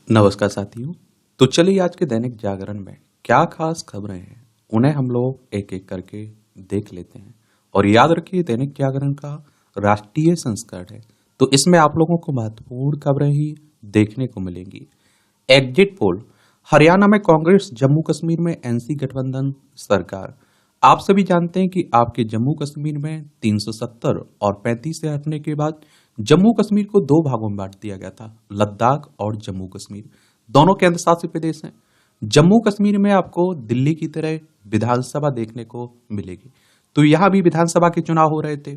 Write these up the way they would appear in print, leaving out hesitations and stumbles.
नमस्कार साथियों। तो चलिए आज के दैनिक जागरण में क्या खास खबरें हैं उन्हें हम लोग एक एक करके देख लेते हैं। और याद रखिए दैनिक जागरण का राष्ट्रीय संस्करण है, तो इसमें आप लोगों को महत्वपूर्ण खबरें ही देखने को मिलेंगी। एग्जिट पोल, हरियाणा में कांग्रेस, जम्मू कश्मीर में एनसी गठबंधन सरकार। आप सभी जानते हैं कि आपके जम्मू कश्मीर में 370 और 35 से हटने के बाद जम्मू कश्मीर को दो भागों में बांट दिया गया था, लद्दाख और जम्मू कश्मीर। दोनों केंद्र शासित प्रदेश हैं। जम्मू कश्मीर में आपको दिल्ली की तरह विधानसभा देखने को मिलेगी, तो यहां भी विधानसभा के चुनाव हो रहे थे।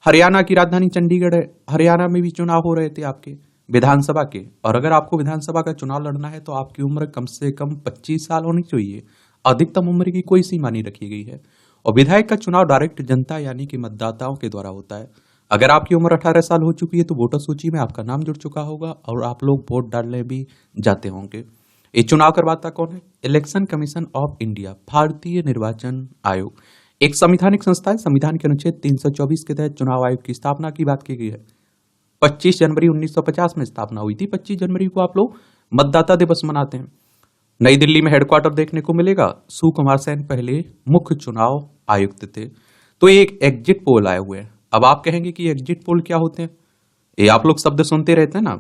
हरियाणा की राजधानी चंडीगढ़ है, हरियाणा में भी चुनाव हो रहे थे आपके विधानसभा के। और अगर आपको विधानसभा का चुनाव लड़ना है तो आपकी उम्र कम से कम 25 साल होनी चाहिए। अधिकतम उम्र की कोई सीमा नहीं रखी गई है। और विधायक का चुनाव डायरेक्ट जनता यानी कि मतदाताओं के द्वारा होता है। अगर आपकी उम्र 18 साल हो चुकी है तो वोटर सूची में आपका नाम जुड़ चुका होगा और आप लोग वोट डालने भी जाते होंगे। ये चुनाव करवाता कौन है? इलेक्शन कमीशन ऑफ इंडिया, भारतीय निर्वाचन आयोग, एक संवैधानिक संस्था है। संविधान के अनुच्छेद 324 के तहत चुनाव आयोग की स्थापना की बात की गई है। 25 जनवरी 1950 में स्थापना हुई थी। 25 जनवरी को आप लोग मतदाता दिवस मनाते हैं। नई दिल्ली में हेडक्वार्टर देखने को मिलेगा। सुकुमार सेन पहले मुख्य चुनाव आयुक्त थे। तो एक एग्जिट पोल आए हुए हैं। अब आप कहेंगे कि एग्जिट पोल क्या होते हैं? ये आप लोग शब्द सुनते रहते हैं ना।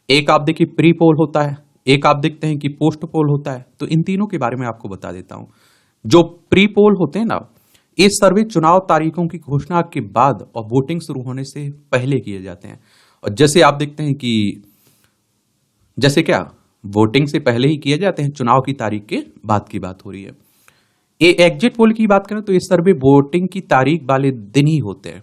एक आप देखिए प्री पोल होता है, एक आप देखते हैं कि पोस्ट पोल होता है। तो इन तीनों के बारे में आपको बता देता हूं। जो प्री पोल होते हैं ना, ये सर्वे चुनाव तारीखों की घोषणा के बाद और वोटिंग शुरू होने से पहले किए जाते हैं। और जैसे आप देखते हैं कि जैसे क्या वोटिंग से पहले ही किए जाते हैं, चुनाव की तारीख के बाद की बात हो रही है। ये एग्जिट पोल की बात करें तो ये सर्वे वोटिंग की तारीख वाले दिन ही होते हैं।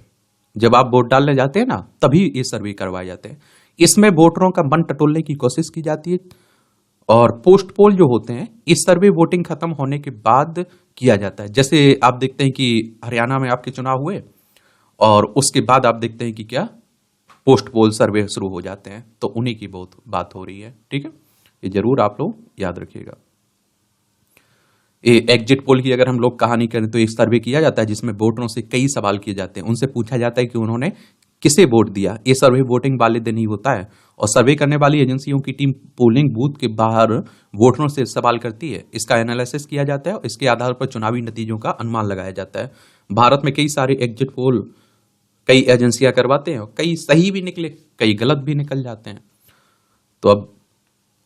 जब आप वोट डालने जाते हैं ना, तभी ये सर्वे करवाए जाते हैं। इसमें वोटरों का मन टटोलने की कोशिश की जाती है। और पोस्ट पोल जो होते हैं, इस सर्वे वोटिंग खत्म होने के बाद किया जाता है। जैसे आप देखते हैं कि हरियाणा में आपके चुनाव हुए और उसके बाद आप देखते हैं कि क्या पोस्ट पोल सर्वे शुरू हो जाते हैं। तो उन्हीं की बहुत बात हो रही है। ठीक है, ये जरूर आप लोग याद रखिएगा। एग्जिट पोल की अगर हम लोग कहानी करें तो एक सर्वे किया जाता है जिसमें वोटरों से कई सवाल किए जाते हैं। उनसे पूछा जाता है कि उन्होंने किसे वोट दिया। ये सर्वे वोटिंग वाले दिन ही होता है। और सर्वे करने वाली एजेंसियों की टीम पोलिंग बूथ के बाहर वोटरों से सवाल करती है। इसका एनालिसिस किया जाता है और इसके आधार पर चुनावी नतीजों का अनुमान लगाया जाता है। भारत में कई सारे एग्जिट पोल कई एजेंसियां करवाते हैं। कई सही भी निकले, कई गलत भी निकल जाते हैं। तो अब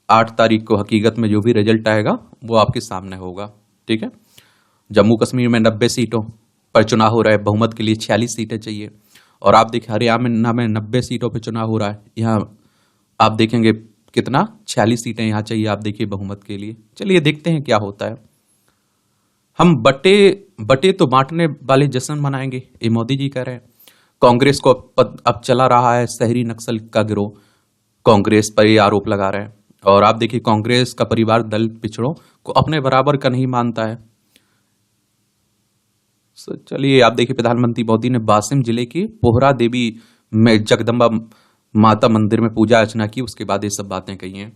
8 तारीख को हकीकत में जो भी रिजल्ट आएगा वो आपके सामने होगा। ठीक है, जम्मू कश्मीर में 90 सीटों पर चुनाव हो रहा है। बहुमत के लिए 46 सीटें चाहिए। और आप देखिए हरियाणा में 90 सीटों पर चुनाव हो रहा है। यहाँ आप देखेंगे कितना 46 सीटें यहाँ चाहिए। आप देखिए बहुमत के लिए। चलिए देखते हैं क्या होता है। हम बटे बटे तो बांटने वाले जश्न मनाएंगे, ये मोदी जी कह रहे हैं। कांग्रेस को अब चला रहा है शहरी नक्सल का गिरोह। कांग्रेस पर ये आरोप लगा रहे हैं। और आप देखिए कांग्रेस का परिवार दलित पिछड़ों को अपने बराबर का नहीं मानता है। चलिए आप देखिए प्रधानमंत्री मोदी ने बासिम जिले की पोहरा देवी में जगदम्बा माता मंदिर में पूजा अर्चना की। उसके बाद ये सब बातें कही हैं।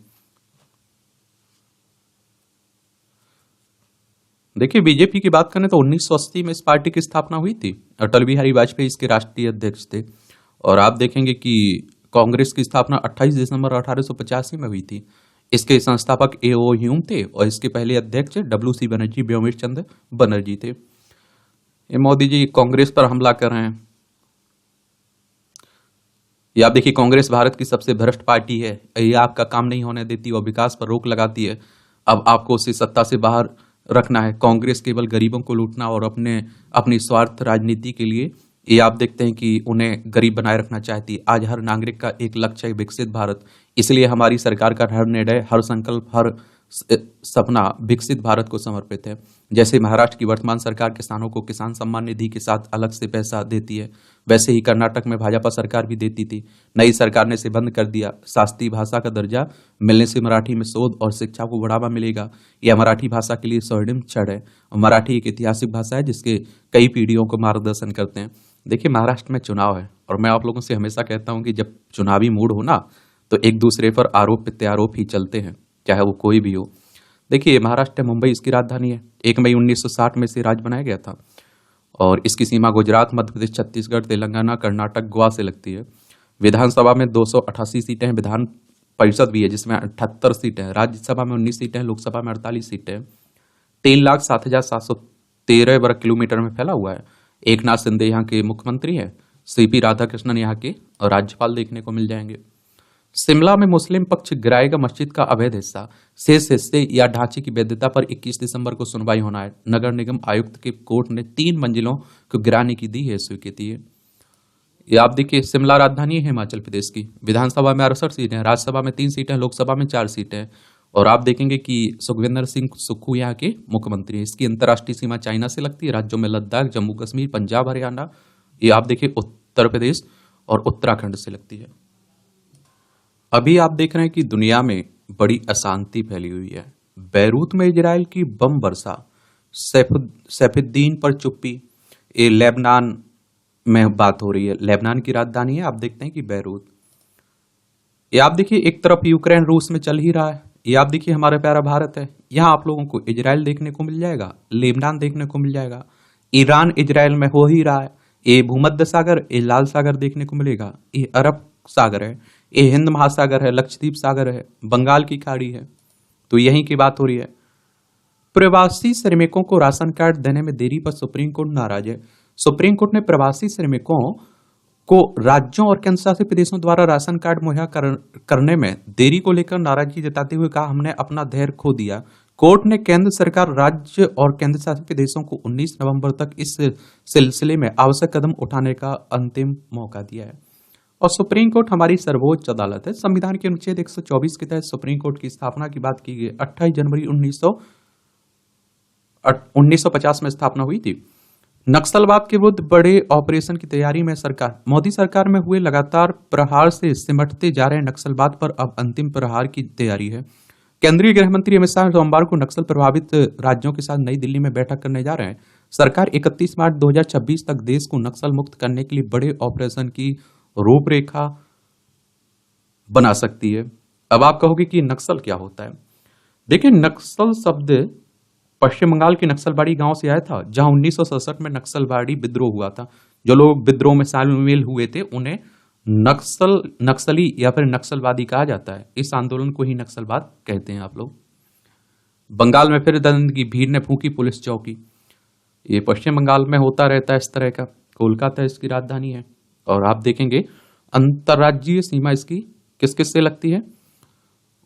देखिए बीजेपी की बात करें तो 1980 में इस पार्टी की स्थापना हुई थी। अटल बिहारी वाजपेयी इसके राष्ट्रीय अध्यक्ष थे। और आप देखेंगे कि कांग्रेस की स्थापना 28 दिसंबर 1885 में हुई थी। इसके संस्थापक ए.ओ. ह्यूम थे और इसके पहले अध्यक्ष डब्ल्यू.सी. बनर्जी, व्योमेश चंद्र बनर्जी थे। ये मोदी जी कांग्रेस पर हमला कर रहे हैं। ये आप देखिए कांग्रेस भारत की सबसे भ्रष्ट पार्टी है। ये आपका काम नहीं होने देती और विकास पर रोक लगाती है। अब आपको उसे सत्ता से बाहर रखना है। कांग्रेस केवल गरीबों को लूटना और अपनी स्वार्थ राजनीति के लिए ये आप देखते हैं कि उन्हें गरीब बनाए रखना चाहती है। आज हर नागरिक का एक लक्ष्य है विकसित भारत। इसलिए हमारी सरकार का हर निर्णय, हर संकल्प, हर सपना विकसित भारत को समर्पित है। जैसे महाराष्ट्र की वर्तमान सरकार किसानों को किसान सम्मान निधि के साथ अलग से पैसा देती है, वैसे ही कर्नाटक में भाजपा सरकार भी देती थी। नई सरकार ने इसे बंद कर दिया। शास्त्रीय भाषा का दर्जा मिलने से मराठी में शोध और शिक्षा को बढ़ावा मिलेगा। यह मराठी भाषा के लिए स्वर्णिम क्षण है। मराठी एक ऐतिहासिक भाषा है जिसके कई पीढ़ियों को मार्गदर्शन करते हैं। देखिए महाराष्ट्र में चुनाव है और मैं आप लोगों से हमेशा कहता हूं कि जब चुनावी मूड हो ना तो एक दूसरे पर आरोप प्रत्यारोप ही चलते हैं, चाहे वो कोई भी हो। देखिए महाराष्ट्र मुंबई इसकी राजधानी है। 1 मई 1960 में से राज्य बनाया गया था और इसकी सीमा गुजरात, मध्य प्रदेश, छत्तीसगढ़, तेलंगाना, कर्नाटक, गोवा से लगती है। विधानसभा में 288 सीटें हैं। विधान परिषद भी है जिसमें 78 सीटें हैं, राज्यसभा में 19 सीटें हैं, लोकसभा में 48 सीटें हैं। 3,07,713 वर्ग किलोमीटर में फैला हुआ है। एक नाथ शिंदे यहाँ के मुख्यमंत्री हैं, सीपी राधाकृष्णन यहाँ के राज्यपाल देखने को मिल जाएंगे। शिमला में मुस्लिम पक्ष गिराएगा मस्जिद का अवैध हिस्सा, शेष हिस्से या ढांचे की वैधता पर 21 दिसंबर को सुनवाई होना है। नगर निगम आयुक्त के कोर्ट ने 3 मंजिलों को गिराने की दी है स्वीकृति है। ये आप देखिए, शिमला राजधानी है हिमाचल प्रदेश की। विधानसभा में 68 सीटें हैं, राज्यसभा में 3 सीटें हैं, लोकसभा में 4 सीटें हैं। और आप देखेंगे कि सुखविंदर सिंह सुक्खू यहाँ के मुख्यमंत्री हैं। इसकी अंतर्राष्ट्रीय सीमा चाइना से लगती है। राज्यों में लद्दाख, जम्मू कश्मीर, पंजाब, हरियाणा, ये आप देखिए उत्तर प्रदेश और उत्तराखंड से लगती है। अभी आप देख रहे हैं कि दुनिया में बड़ी अशांति फैली हुई है। बैरूत में इजराइल की बम वर्षा, सैफुद्दीन पर चुप्पी। ये लेबनान में बात हो रही है, लेबनान की राजधानी है, आप देखते हैं कि बैरूत। ये आप देखिए, एक तरफ यूक्रेन रूस में चल ही रहा है, ये आप देखिए हमारा प्यारा भारत है। यहाँ आप लोगों को इजराइल देखने को मिल जाएगा, लेबनान देखने को मिल जाएगा, ईरान इजराइल में हो ही रहा है। ये भूमध्य सागर, ये लाल सागर देखने को मिलेगा, ये अरब सागर है, ये हिंद महासागर है, लक्षद्वीप सागर है, बंगाल की खाड़ी है। तो यहीं की बात हो रही है। प्रवासी श्रमिकों को राशन कार्ड देने में देरी पर सुप्रीम कोर्ट नाराज है। सुप्रीम कोर्ट ने प्रवासी श्रमिकों को राज्यों और केंद्र शासित प्रदेशों द्वारा राशन कार्ड मुहैया करने में देरी को लेकर नाराजगी जताते हुए कहा, हमने अपना धैर्य खो दिया। कोर्ट ने केंद्र सरकार, राज्य और केंद्र शासित प्रदेशों को 19 नवंबर तक इस सिलसिले में आवश्यक कदम उठाने का अंतिम मौका दिया है। और सुप्रीम कोर्ट हमारी सर्वोच्च अदालत है। संविधान के अनुच्छेद 124 के तहत सुप्रीम कोर्ट की स्थापना की बात की गई। 28 जनवरी 1950 में स्थापना हुई थी। नक्सलवाद के विरुद्ध बड़े ऑपरेशन की तैयारी में सरकार, मोदी सरकार में हुए लगातार प्रहार से सिमटते जा रहे नक्सलवाद पर अब अंतिम प्रहार की तैयारी है। केंद्रीय गृह मंत्री अमित शाह सोमवार को नक्सल प्रभावित राज्यों के साथ नई दिल्ली में बैठक करने जा रहे हैं। सरकार 31 मार्च 2026 तक देश को नक्सल मुक्त करने के लिए बड़े ऑपरेशन की रूपरेखा बना सकती है। अब आप कहोगे कि नक्सल क्या होता है। देखिए, नक्सल शब्द पश्चिम बंगाल के नक्सलबाड़ी गांव से आया था, जहां 1967 में नक्सलबाड़ी विद्रोह हुआ था। जो लोग विद्रोह में शामिल हुए थे उन्हें नक्सली या फिर नक्सलवादी कहा जाता है। इस आंदोलन को ही नक्सलवाद कहते हैं आप लोग। बंगाल में फिर दंड की भीड़ ने फूंकी पुलिस चौकी। ये पश्चिम बंगाल में होता रहता है इस तरह का। कोलकाता इसकी राजधानी है। और आप देखेंगे अंतर्राज्यीय सीमा इसकी किस किस से लगती है।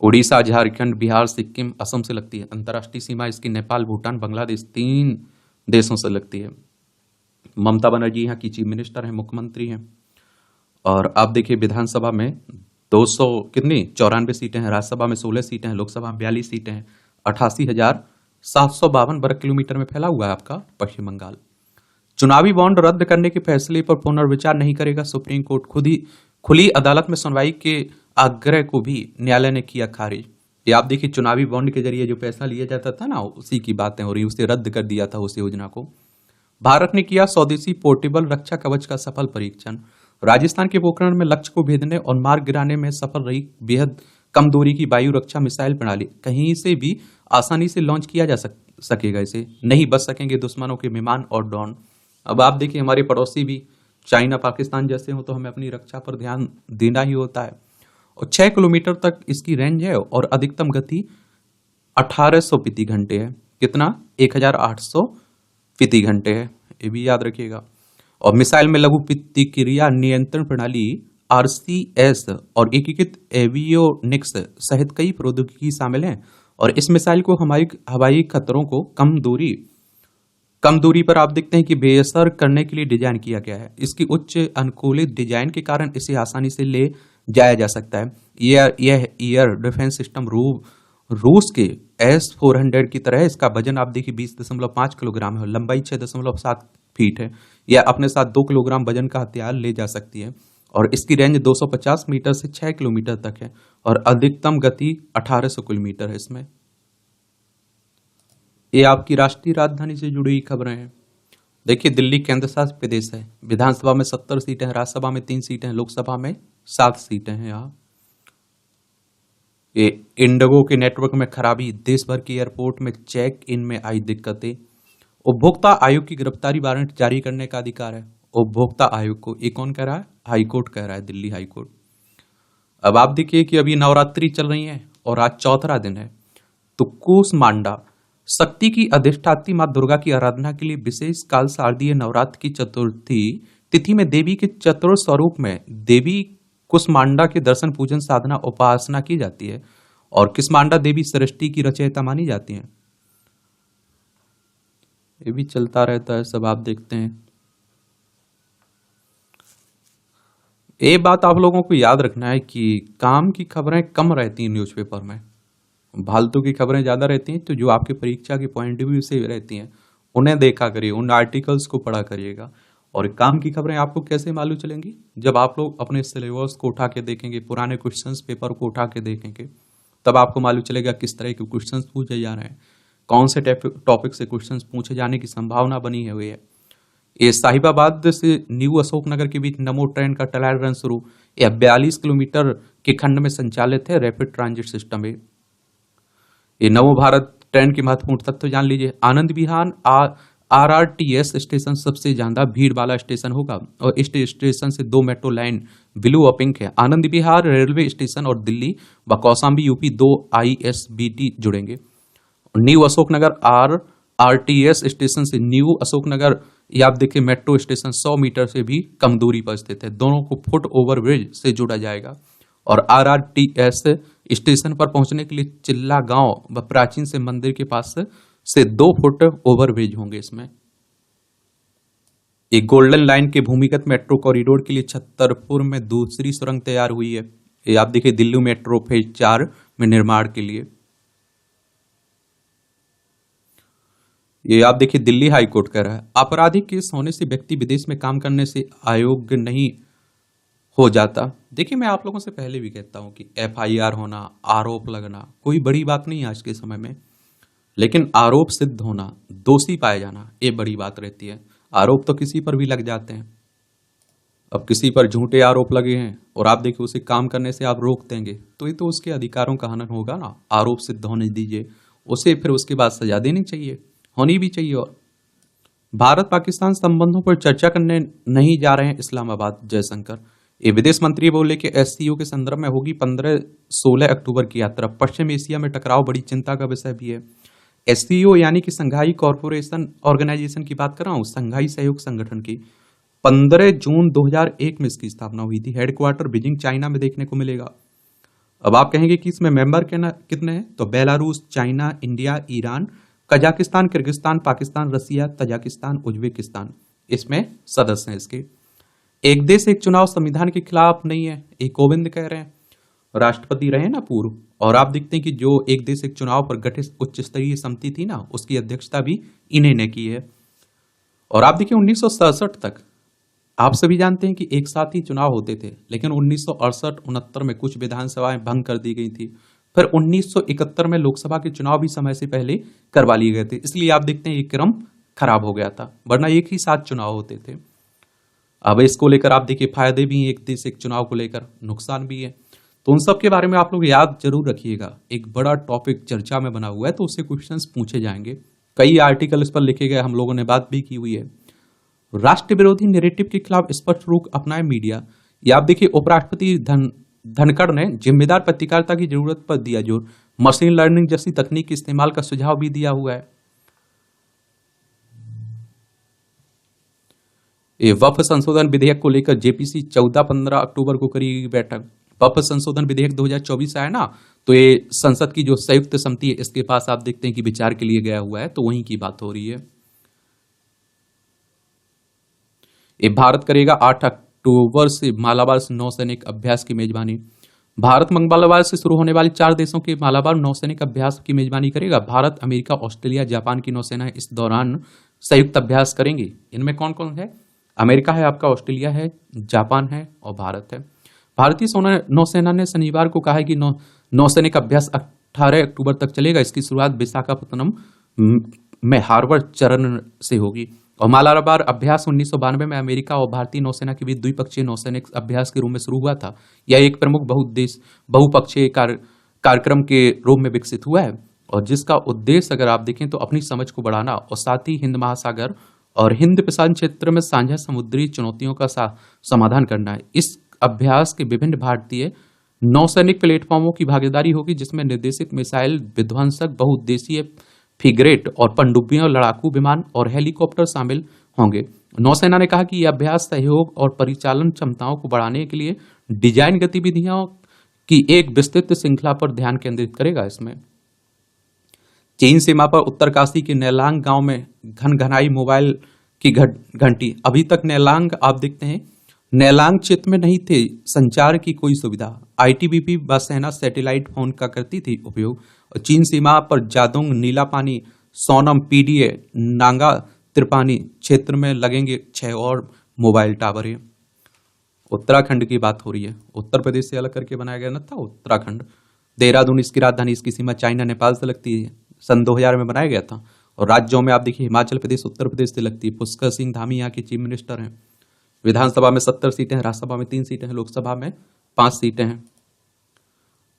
उड़ीसा, झारखंड, बिहार, सिक्किम, असम से लगती है। अंतर्राष्ट्रीय सीमा इसकी नेपाल, भूटान, बांग्लादेश, 3 देशों से लगती है। ममता बनर्जी यहाँ की चीफ मिनिस्टर हैं, मुख्यमंत्री हैं। और आप देखिए, विधानसभा में 94 सीटें हैं, राज्यसभा में 16 सीटें हैं, लोकसभा में 42 सीटें हैं। 88,752 वर्ग किलोमीटर में फैला हुआ है आपका पश्चिम बंगाल। चुनावी बॉन्ड रद्द करने के फैसले पर पुनर्विचार नहीं करेगा सुप्रीम कोर्ट। खुली अदालत में सुनवाई के आग्रह को भी न्यायालय ने किया खारिज। ये आप देखिए, चुनावी बॉन्ड के जरिए जो पैसा लिया जाता था ना, उसी की बातें हो रही, उसे रद्द कर दिया था उस योजना को। भारत ने किया स्वदेशी पोर्टेबल रक्षा कवच का सफल परीक्षण। राजस्थान के पोखरण में लक्ष्य को भेदने और मार गिराने में सफल रही बेहद कम दूरी की वायु रक्षा मिसाइल प्रणाली। कहीं से भी आसानी से लॉन्च किया जा सकेगा इसे। नहीं बच सकेंगे दुश्मनों के विमान और ड्रोन। अब आप देखिए, हमारे पड़ोसी भी चाइना, पाकिस्तान जैसे हो, तो हमें अपनी रक्षा पर ध्यान देना ही होता है। और 6 किलोमीटर तक इसकी रेंज है और अधिकतम गति 1800 प्रति घंटे है। कितना? 1800 प्रति घंटे है, ये भी याद रखिएगा। और मिसाइल में लघु प्रतिक्रिया नियंत्रण प्रणाली RCS और एकीकृत एवियोनिक्स सहित कई प्रौद्योगिकी शामिल हैं। और इस मिसाइल को हवाई खतरों को कम दूरी पर आप देखते हैं कि बेअसर करने के लिए डिजाइन किया गया है। इसकी उच्च अनुकूलित डिजाइन के कारण इसे आसानी से ले जाया जा सकता है। यह एयर डिफेंस सिस्टम रूस के S-400 की तरह है। इसका वजन आप देखिए 20.5 किलोग्राम है, लंबाई 6.7 फीट है। यह अपने साथ 2 किलोग्राम वजन का हथियार ले जा सकती है। और इसकी रेंज 250 मीटर से 6 किलोमीटर तक है और अधिकतम गति 1800 किलोमीटर है इसमें। ये आपकी राष्ट्रीय राजधानी से जुड़ी हुई खबरें हैं। देखिए, दिल्ली केंद्र शासित प्रदेश है। विधानसभा में 70 सीटें हैं, राज्यसभा में 3 सीटें हैं, लोकसभा में 7 सीटें हैं। यहाँ ये इंडिगो के नेटवर्क में खराबी, देश भर के एयरपोर्ट में चेक इन में आई दिक्कतें। उपभोक्ता आयोग की गिरफ्तारी वारंट जारी करने का अधिकार है उपभोक्ता आयोग को। ये कौन कह रहा है? हाईकोर्ट कह रहा है, दिल्ली हाईकोर्ट। अब आप देखिए कि अभी नवरात्रि चल रही है और आज चौथा दिन है। तो कूसमांडा शक्ति की अधिष्ठात्री मां दुर्गा की आराधना के लिए विशेष काल शारदीय नवरात्र की चतुर्थी तिथि में देवी के चतुर्थ स्वरूप में देवी कुष्मांडा के दर्शन पूजन साधना उपासना की जाती है। और कुष्मांडा देवी सृष्टि की रचयिता मानी जाती हैं। ये भी चलता रहता है, सब आप देखते हैं। एक बात आप लोगों को याद रखना है कि काम की खबरें कम रहती हैं न्यूज़पेपर में, फालतू की खबरें ज्यादा रहती हैं। तो जो आपके परीक्षा के पॉइंट ऑफ व्यू से रहती हैं उन्हें देखा करिए, उन आर्टिकल्स को पढ़ा करिएगा। और काम की खबरें आपको कैसे मालूम चलेंगी? जब आप लोग अपने सिलेबस को उठा के देखेंगे, पुराने क्वेश्चंस पेपर को उठा के देखेंगे, तब आपको मालूम चलेगा किस तरह के क्वेश्चंस पूछे जा रहे हैं, कौन से टॉपिक से क्वेश्चंस पूछे जाने की संभावना बनी हुई है। ये साहिबाबाद से न्यू अशोकनगर के बीच नमो ट्रेन का ट्रायल रन शुरू। यह 42 किलोमीटर के खंड में संचालित है रैपिड ट्रांजिट सिस्टम है। ये नवो भारत ट्रेन की महत्वपूर्ण तथ्य जान लीजिए। आनंद विहार आरआरटीएस स्टेशन सबसे ज्यादा भीड़ वाला स्टेशन होगा और इस स्टेशन से 2 मेट्रो लाइन ब्लू और पिंक है। आनंद विहार रेलवे स्टेशन और दिल्ली व कौशाम्बी यूपी 2 आईएसबीटी जुड़ेंगे। न्यू अशोकनगर आरआरटीएस स्टेशन से न्यू अशोकनगर ये आप देखिए मेट्रो स्टेशन 100 मीटर से भी कम दूरी पर स्थित है। दोनों को फुट ओवर ब्रिज से जोड़ा जाएगा। और आरआरटीएस स्टेशन पर पहुंचने के लिए चिल्ला गांव व प्राचीन से मंदिर के पास से 2 फुट ओवर ब्रिज होंगे। इसमें एक गोल्डन लाइन के भूमिगत मेट्रो कॉरिडोर के लिए छतरपुर में दूसरी सुरंग तैयार हुई है। ये आप देखिए दिल्ली मेट्रो फेज 4 में निर्माण के लिए। ये आप देखिए दिल्ली हाईकोर्ट कह रहा है आपराधिक केस होने से व्यक्ति विदेश में काम करने से अयोग्य नहीं हो जाता। देखिए मैं आप लोगों से पहले भी कहता हूं कि एफआईआर होना, आरोप लगना कोई बड़ी बात नहीं है आज के समय में, लेकिन आरोप सिद्ध होना, दोषी पाए जाना, ये बड़ी बात रहती है। आरोप तो किसी पर भी लग जाते हैं। अब किसी पर झूठे आरोप लगे हैं और आप देखिए उसे काम करने से आप रोक देंगे तो ये तो उसके अधिकारों का हनन होगा ना। आरोप सिद्ध होने दीजिए उसे, फिर उसके बाद सजा देनी चाहिए, होनी भी चाहिए। और भारत पाकिस्तान संबंधों पर चर्चा करने नहीं जा रहे हैं इस्लामाबाद जयशंकर। ये विदेश मंत्री बोले कि एससीओ के संदर्भ में होगी 15-16 अक्टूबर की यात्रा। पश्चिम एशिया में टकराव बड़ी चिंता का विषय भी है। एससीओ यानी कि संघाई कॉरपोरेशन ऑर्गेनाइजेशन की बात कर रहा हूँ, संघाई सहयोग संगठन की। 15 जून 2001 में इसकी स्थापना हुई थी। हेडक्वार्टर बीजिंग चाइना में देखने को मिलेगा। अब आप कहेंगे कि इसमें मेंबर कितने हैं? तो Belarus, China, India, Iran, Kazakhstan, Kyrgyzstan, Pakistan, Russia, Tajikistan, Uzbekistan इसमें सदस्य हैं इसके। एक देश एक चुनाव संविधान के खिलाफ नहीं है, एक कोविंद कह रहे हैं। राष्ट्रपति रहे ना पूर्व, और आप देखते हैं कि जो एक देश एक चुनाव पर गठित उच्च स्तरीय समिति थी ना, उसकी अध्यक्षता भी इन्हीं ने की है। और आप देखिए 1967 तक आप सभी जानते हैं कि एक साथ ही चुनाव होते थे, लेकिन 1968-69 में कुछ विधानसभाएं भंग कर दी गई थी। फिर 1971 में लोकसभा के चुनाव भी समय से पहले करवा लिए गए थे। इसलिए आप देखते हैं ये क्रम खराब हो गया था, वरना एक ही साथ चुनाव होते थे। अब इसको लेकर आप देखिए फायदे भी हैं एक देश एक चुनाव को लेकर, नुकसान भी है। तो उन सब के बारे में आप लोग याद जरूर रखिएगा। एक बड़ा टॉपिक चर्चा में बना हुआ है तो उससे क्वेश्चंस पूछे जाएंगे। कई आर्टिकल इस पर लिखे गए, हम लोगों ने बात भी की हुई है। राष्ट्र विरोधी नैरेटिव के खिलाफ स्पष्ट रुख अपनाए मीडिया। ये आप देखिए उपराष्ट्रपति धनखड़ ने जिम्मेदार पत्रकारिता की जरूरत पर दिया जोर। मशीन लर्निंग जैसी तकनीक के इस्तेमाल का सुझाव भी दिया हुआ है। ये वक्फ संशोधन विधेयक को लेकर जेपीसी 14-15 अक्टूबर को करेगी बैठक। वक्फ संशोधन विधेयक 2024 आया ना, तो ये संसद की जो संयुक्त समिति है इसके पास आप देखते हैं कि विचार के लिए गया हुआ है, तो वहीं की बात हो रही है। ये भारत करेगा 8 अक्टूबर से मालाबार से नौसैनिक अभ्यास की मेजबानी। भारत मंगलवार से शुरू होने वाली 4 देशों के मालाबार नौसैनिक अभ्यास की मेजबानी करेगा। भारत, अमेरिका, ऑस्ट्रेलिया, जापान की नौसेना इस दौरान संयुक्त अभ्यास करेंगी। इनमें कौन कौन है? अमेरिका है आपका, ऑस्ट्रेलिया है, जापान है और भारत है। भारतीय नौसेना ने शनिवार को कहा है कि नौसैनिक अभ्यास 18 अक्टूबर तक चलेगा। इसकी शुरुआत विशाखापत्तनम में हार्बर चरण से होगी। और मालाबार अभ्यास 1992 में अमेरिका और भारतीय नौसेना के बीच द्विपक्षीय नौसैनिक अभ्यास के रूप में शुरू हुआ था। यह एक प्रमुख बहुपक्षीय कार्यक्रम के रूप में विकसित हुआ है और जिसका उद्देश्य अगर आप देखें तो अपनी समझ को बढ़ाना और साथ ही हिंद महासागर और हिंद प्रशांत क्षेत्र में साझा समुद्री चुनौतियों का समाधान करना है। इस अभ्यास के विभिन्न भारतीय नौसैनिक प्लेटफॉर्मों की भागीदारी होगी, जिसमें निर्देशित मिसाइल विध्वंसक, बहुउद्देशीय फ्रिगेट और पनडुब्बियां और लड़ाकू विमान और हेलीकॉप्टर शामिल होंगे। नौसेना ने कहा कि यह अभ्यास सहयोग और परिचालन क्षमताओं को बढ़ाने के लिए डिजाइन गतिविधियों की एक विस्तृत श्रृंखला पर ध्यान केंद्रित करेगा। इसमें चीन सीमा पर उत्तरकाशी के नेलांग गांव में घन घनाई मोबाइल की घंटी। अभी तक नेलांग आप देखते हैं, नेलांग क्षेत्र में नहीं थे संचार की कोई सुविधा। आईटीबीपी व सेना सैटेलाइट फोन का करती थी उपयोग। और चीन सीमा पर जादोंग, नीला पानी, सोनम, पीडीए, नांगा त्रिपानी क्षेत्र में लगेंगे 6 और मोबाइल टावर। ये उत्तराखंड की बात हो रही है, उत्तर प्रदेश से अलग करके बनाया गया न था उत्तराखंड। देहरादून इसकी राजधानी, इसकी सीमा चाइना नेपाल से लगती है, सन 2000 में बनाया गया था। और राज्यों में आप देखिए, हिमाचल प्रदेश उत्तर प्रदेश से लगती है। पुष्कर सिंह धामी यहाँ के चीफ मिनिस्टर हैं। विधानसभा में 70 सीटें हैं, राज्यसभा में 3 सीटें हैं, लोकसभा में 5 सीटें हैं।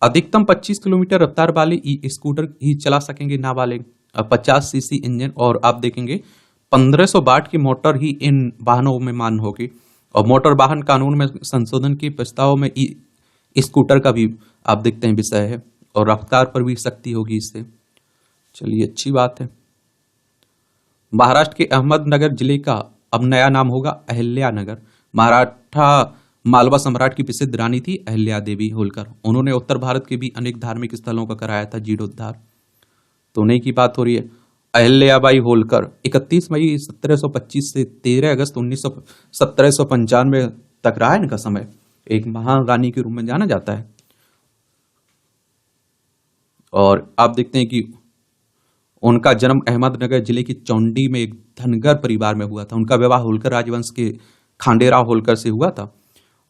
अधिकतम 25 किलोमीटर रफ्तार वाले ई स्कूटर ही चला सकेंगे नाबालिग। 50 सीसी इंजन और आप देखेंगे 1500 वाट की मोटर ही इन वाहनों में मान्य होगी। और मोटर वाहन कानून में संशोधन के प्रस्ताव में ई स्कूटर का भी आप देखते हैं विषय है, और रफ्तार पर भी सख्ती होगी इससे। चलिए, अच्छी बात है। महाराष्ट्र के अहमदनगर जिले का अब नया नाम होगा अहिल्या नगर। मराठा मालवा सम्राट की प्रसिद्ध रानी थी अहिल्या देवी होलकर। उन्होंने उत्तर भारत के भी अनेक धार्मिक स्थलों का कराया था जीर्णोद्धार। तो उन्हीं की बात हो रही है। अहिल्याबाई होलकर 31 मई 1725 से 13 अगस्त 1795 तक रहा है इनका समय। एक महान रानी के रूप में जाना जाता है। और आप देखते हैं कि उनका जन्म अहमदनगर जिले की चौंडी में एक धनगर परिवार में हुआ था। उनका विवाह होलकर राजवंश के खांडेराव होलकर से हुआ था।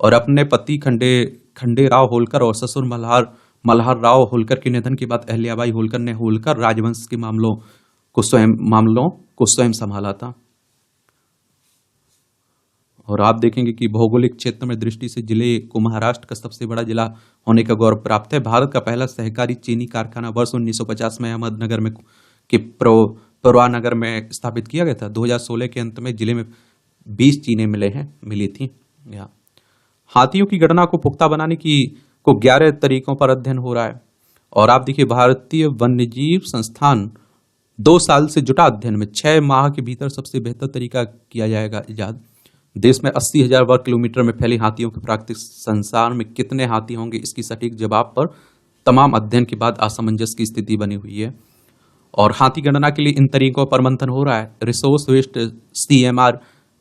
और अपने पति खंडेराव होलकर और ससुर मल्हार राव होलकर के निधन के बाद अहिल्याबाई होलकर ने होलकर राजवंश के मामलों को स्वयं संभाला था। और आप देखेंगे कि भौगोलिक क्षेत्र में दृष्टि से जिले को महाराष्ट्र का सबसे बड़ा जिला होने का गौरव प्राप्त है। भारत का पहला सहकारी चीनी कारखाना वर्ष 1950 में अहमदनगर में के परवानगर में स्थापित किया गया था। 2016 के अंत में जिले में 20 चीनें मिली थी। हाथियों की गणना को पुख्ता बनाने को 11 तरीकों पर अध्ययन हो रहा है। और आप देखिए, भारतीय वन्यजीव संस्थान 2 साल से जुटा अध्ययन में 6 माह के भीतर सबसे बेहतर तरीका किया जाएगा इजाद। देश में 80,000 वर्ग किलोमीटर में फैले हाथियों के प्राकृतिक संसार में कितने हाथी होंगे, इसकी सटीक जवाब पर तमाम अध्ययन के बाद असमंजस की स्थिति बनी हुई है। और हाथी गणना के लिए इन तरीकों पर मंथन हो रहा है। Resource based CMR,